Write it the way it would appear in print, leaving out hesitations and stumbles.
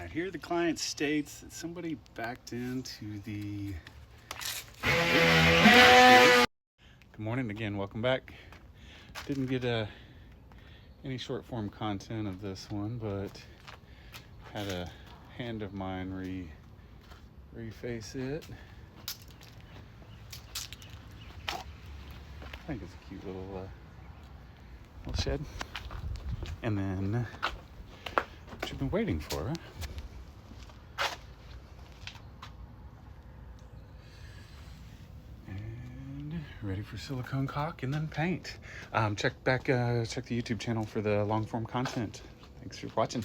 right, here the client states that somebody backed into the... Good morning again, welcome back. Didn't get any short form content of this one, but had a hand of mine reface it. I think it's a cute little shed. And then what you've been waiting for. And ready for silicone caulk and then paint. Check the YouTube channel for the long form content. Thanks for watching.